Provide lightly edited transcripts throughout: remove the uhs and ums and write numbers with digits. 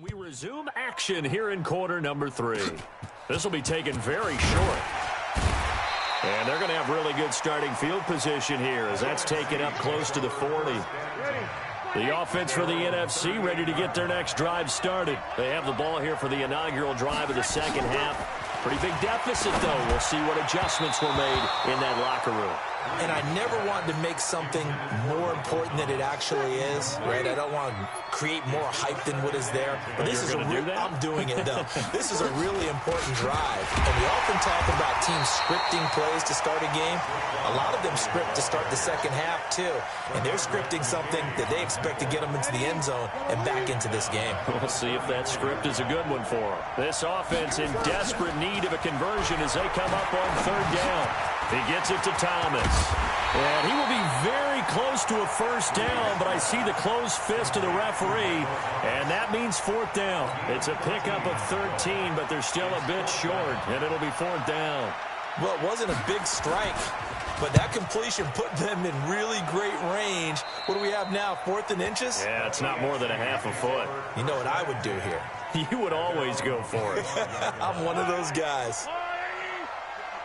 We resume action here in quarter number 3. This will be taken very short. And they're going to have really good starting field position here as that's taken up close to the 40. The offense for the NFC ready to get their next drive started. They have the ball here for the inaugural drive of the second half. Pretty big deficit, though. We'll see what adjustments were made in that locker room. And I never want to make something more important than it actually is, right? I don't want to create more hype than what is there. But this is I'm doing it, though. This is a really important drive. And we often talk about teams scripting plays to start a game. A lot of them script to start the second half, too. And they're scripting something that they expect to get them into the end zone and back into this game. We'll see if that script is a good one for them. This offense in desperate need of a conversion as they come up on third down. He gets it to Thomas. And he will be very close to a first down, but I see the closed fist of the referee, and that means fourth down. It's a pickup of 13, but they're still a bit short, and it'll be fourth down. Well, it wasn't a big strike, but that completion put them in really great range. What do we have now, 4th and inches? Yeah, it's not more than a half a foot. You know what I would do here? You would always go for it. I'm one of those guys.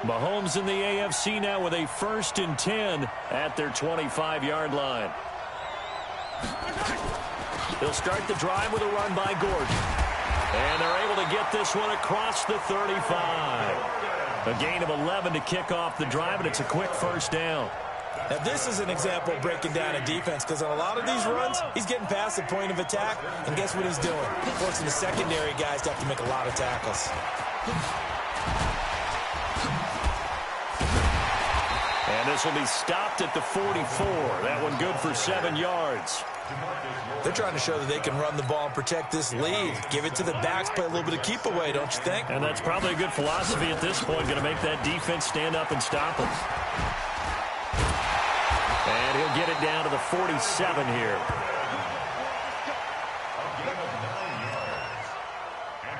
Mahomes in the AFC now with a 1st and 10 at their 25-yard line. They'll start the drive with a run by Gordon. And they're able to get this one across the 35. A gain of 11 to kick off the drive, and it's a quick first down. Now, this is an example of breaking down a defense because on a lot of these runs, he's getting past the point of attack, and guess what he's doing? Forcing the secondary guys to have to make a lot of tackles. And this will be stopped at the 44. That one good for 7 yards. They're trying to show that they can run the ball and protect this lead. Give it to the backs, play a little bit of keep away, don't you think? And that's probably a good philosophy at this point. Going to make that defense stand up and stop them. And he'll get it down to the 47 here.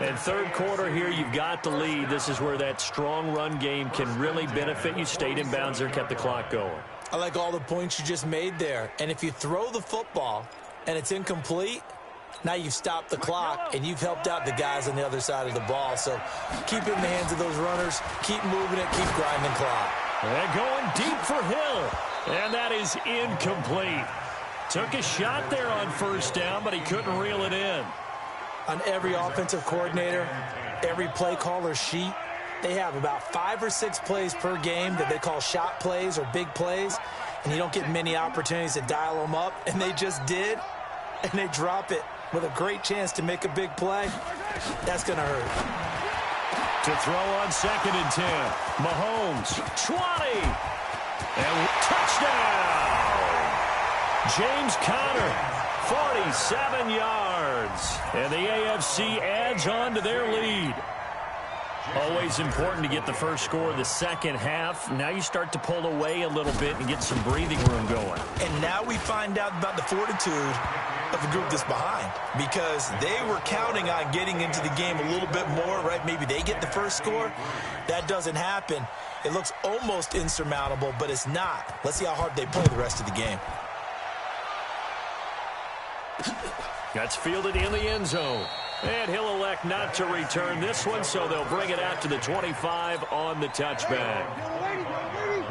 And third quarter here, you've got the lead. This is where that strong run game can really benefit you. Stayed in bounds there, kept the clock going. I like all the points you just made there. And if you throw the football and it's incomplete, now you've stopped the clock and you've helped out the guys on the other side of the ball. So keep it in the hands of those runners. Keep moving it. Keep grinding clock. And going deep for Hill. And that is incomplete. Took a shot there on first down, but he couldn't reel it in. On every offensive coordinator, every play caller sheet, they have about 5 or 6 plays per game that they call shot plays or big plays, and you don't get many opportunities to dial them up, and they just did, and they drop it with a great chance to make a big play. That's going to hurt. To throw on 2nd and 10, Mahomes, 20, and touchdown! James Conner. 47 yards. And the AFC adds on to their lead. Always important to get the first score of the second half. Now you start to pull away a little bit and get some breathing room going. And now we find out about the fortitude of the group that's behind, because they were counting on getting into the game a little bit more, right? Maybe they get the first score. That doesn't happen. It looks almost insurmountable, but it's not. Let's see how hard they play the rest of the game. That's fielded in the end zone. And he'll elect not to return this one, so they'll bring it out to the 25 on the touchback.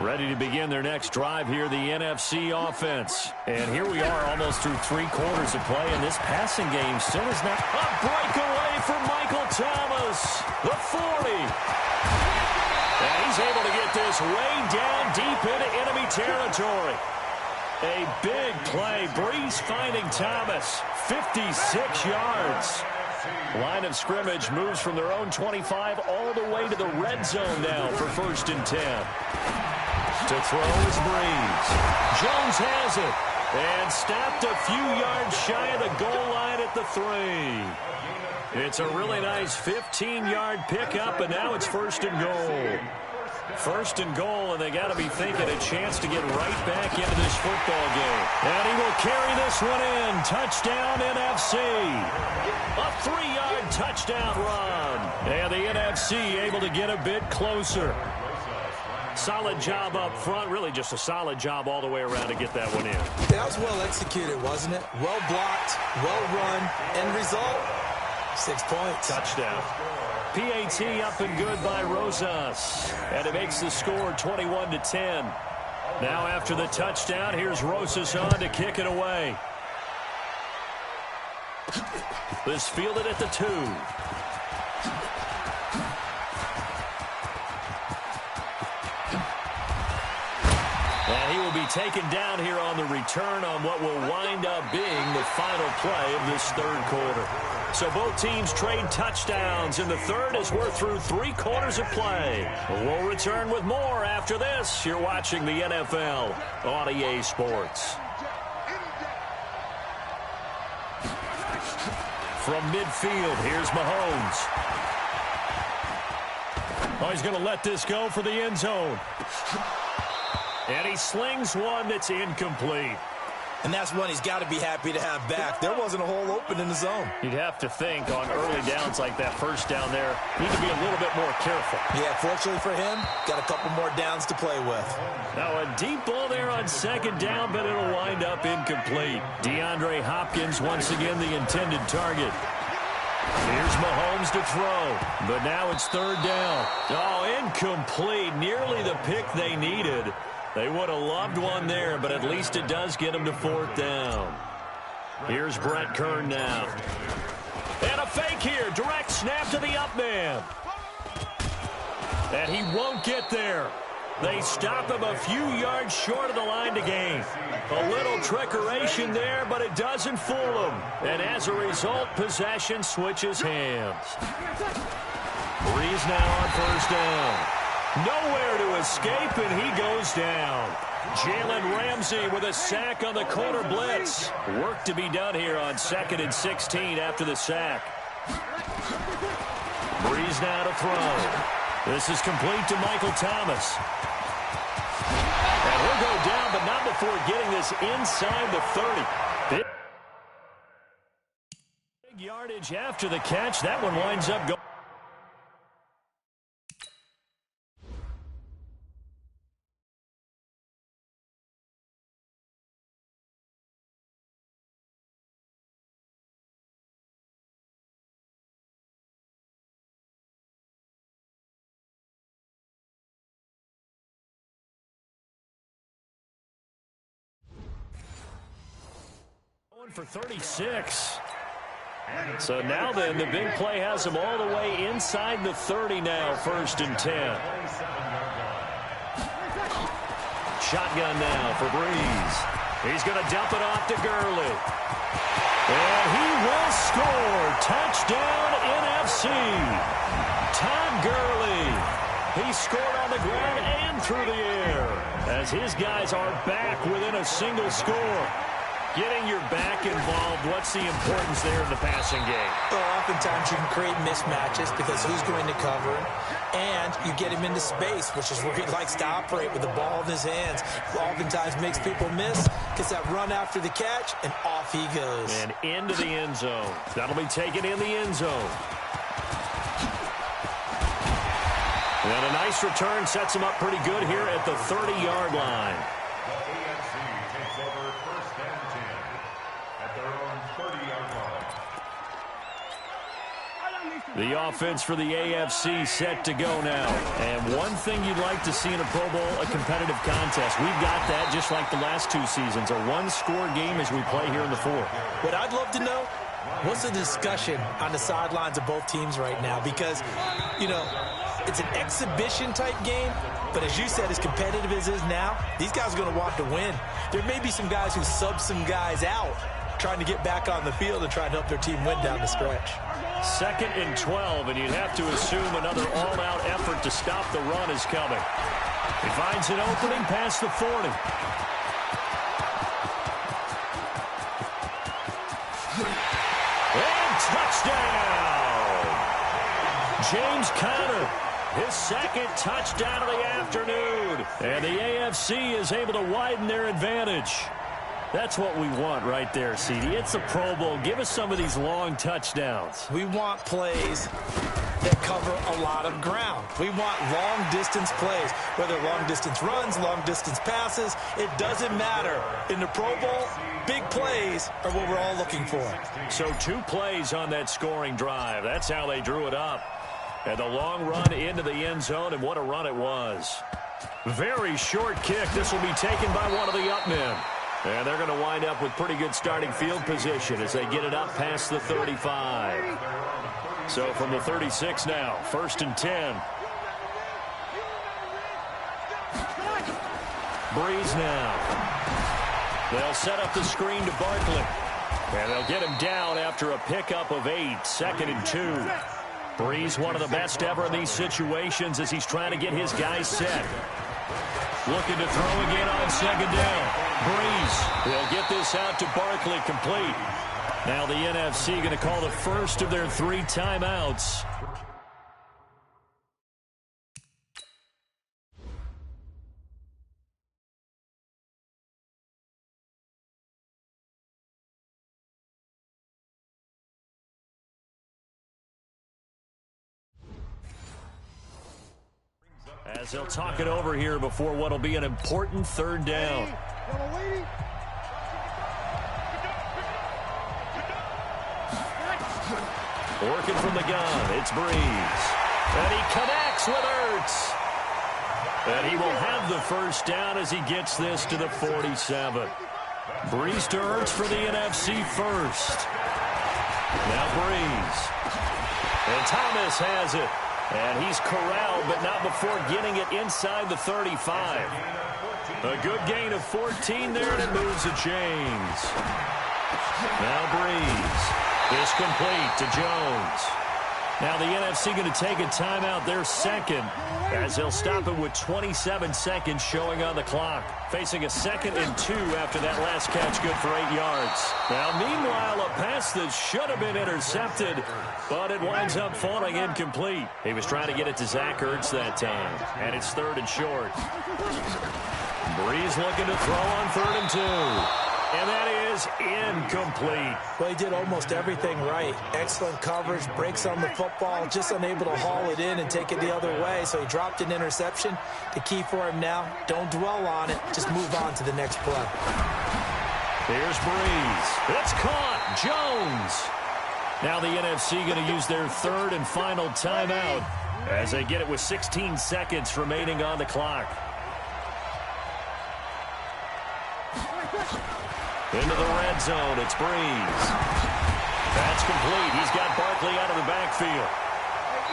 Ready to begin their next drive here, the NFC offense. And here we are almost through 3 quarters of play, and this passing game still is not. A breakaway for Michael Thomas, the 40. And he's able to get this way down deep into enemy territory. A big play. Breeze finding Thomas. 56 yards. Line of scrimmage moves from their own 25 all the way to the red zone now for 1st and 10. To throw is Breeze. Jones has it. And stopped a few yards shy of the goal line at the 3. It's a really nice 15-yard pickup, and now it's 1st and goal. 1st and goal, and they got to be thinking a chance to get right back into this football game. And he will carry this one in. Touchdown, NFC. A 3-yard touchdown run. And the NFC able to get a bit closer. Solid job up front. Really just a solid job all the way around to get that one in. That was well executed, wasn't it? Well blocked, well run. End result, 6 points. Touchdown. PAT up and good by Rosas. And it makes the score 21-10. Now after the touchdown, here's Rosas on to kick it away. This fielded at the 2. And he will be taken down here on the return on what will wind up being the final play of this third quarter. So both teams trade touchdowns in the third as we're through 3 quarters of play. We'll return with more after this. You're watching the NFL on EA Sports. From midfield, here's Mahomes. Oh, he's going to let this go for the end zone. And he slings one that's incomplete. And that's one he's got to be happy to have back. There wasn't a hole open in the zone. You'd have to think on early downs like that first down there, need to be a little bit more careful. Yeah, fortunately for him, got a couple more downs to play with. Now a deep ball there on second down, but it'll wind up incomplete. DeAndre Hopkins once again the intended target. Here's Mahomes to throw, but now it's third down. Oh, incomplete. Nearly the pick they needed. They would have loved one there, but at least it does get them to fourth down. Here's Brett Kern now. And a fake here. Direct snap to the up man. And he won't get there. They stop him a few yards short of the line to gain. A little trickeration there, but it doesn't fool him. And as a result, possession switches hands. Breeze now on first down. Nowhere to escape, and he goes down. Jalen Ramsey with a sack on the corner blitz. Work to be done here on 2nd and 16 after the sack. Breeze now to throw. This is complete to Michael Thomas. And he'll go down, but not before getting this inside the 30. Big yardage after the catch. That one winds up going. For 36. So now then, the big play has him all the way inside the 30 now, 1st and 10. Shotgun now for Breeze. He's going to dump it off to Gurley. And he will score. Touchdown NFC. Todd Gurley. He scored on the ground and through the air as his guys are back within a single score. Getting your back involved, what's the importance there in the passing game? Well, oftentimes you can create mismatches because who's going to cover him, and you get him into space, which is where he likes to operate with the ball in his hands. Oftentimes makes people miss, gets that run after the catch, and off he goes. And into the end zone. That'll be taken in the end zone. And a nice return sets him up pretty good here at the 30-yard line. The offense for the AFC set to go now. And one thing you'd like to see in a Pro Bowl, a competitive contest. We've got that just like the last 2 seasons, a one-score game as we play here in the 4th. What I'd love to know, what's the discussion on the sidelines of both teams right now? Because, you know, it's an exhibition-type game, but as you said, as competitive as it is now, these guys are going to want to win. There may be some guys who sub some guys out, trying to get back on the field and try to help their team win down the stretch. 2nd and 12, and you'd have to assume another all-out effort to stop the run is coming. He finds an opening past the 40. And touchdown! James Conner, his 2nd touchdown of the afternoon. And the AFC is able to widen their advantage. That's what we want right there, CD. It's a Pro Bowl. Give us some of these long touchdowns. We want plays that cover a lot of ground. We want long-distance plays, whether long-distance runs, long-distance passes. It doesn't matter. In the Pro Bowl, big plays are what we're all looking for. So 2 plays on that scoring drive. That's how they drew it up. And the long run into the end zone, and what a run it was. Very short kick. This will be taken by one of the up men. And they're going to wind up with pretty good starting field position as they get it up past the 35. So from the 36 now, 1st and 10. Breeze now. They'll set up the screen to Barkley. And they'll get him down after a pickup of 8, 2nd and 2. Breeze, one of the best ever in these situations as he's trying to get his guys set. Looking to throw again on 2nd down. Breeze, they'll get this out to Barkley, complete. Now the NFC going to call the first of their 3 timeouts. As they'll talk it over here before what will be an important 3rd down. Working from the gun, it's Breeze. And he connects with Ertz. And he will have the 1st down as he gets this to the 47. Breeze to Ertz for the NFC first. Now Breeze. And Thomas has it. And he's corralled, but not before getting it inside the 35. A good gain of 14 there, and it moves the chains. Now Breeze. Is complete to Jones. Now the NFC going to take a timeout, their 2nd, as they'll stop it with 27 seconds showing on the clock. Facing a 2nd and 2 after that last catch, good for 8 yards. Now meanwhile, a pass that should have been intercepted, but it winds up falling incomplete. He was trying to get it to Zach Ertz that time, and it's 3rd and short. Breeze looking to throw on 3rd and 2. And that is incomplete. Well, he did almost everything right. Excellent coverage, breaks on the football, just unable to haul it in and take it the other way. So he dropped an interception. The key for him now, don't dwell on it. Just move on to the next play. Here's Breeze. It's caught. Jones. Now the NFC going to use their 3rd and final timeout as they get it with 16 seconds remaining on the clock. Into the red zone, it's Breeze. That's complete. He's got Barkley out of the backfield.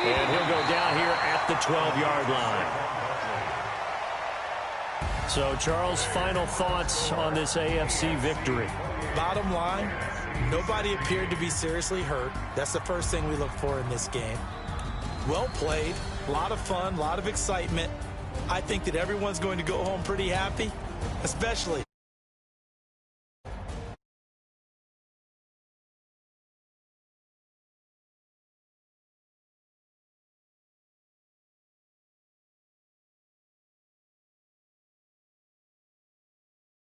And he'll go down here at the 12-yard line. So, Charles, final thoughts on this AFC victory? Bottom line, nobody appeared to be seriously hurt. That's the first thing we look for in this game. Well played, a lot of fun, a lot of excitement. I think that everyone's going to go home pretty happy, especially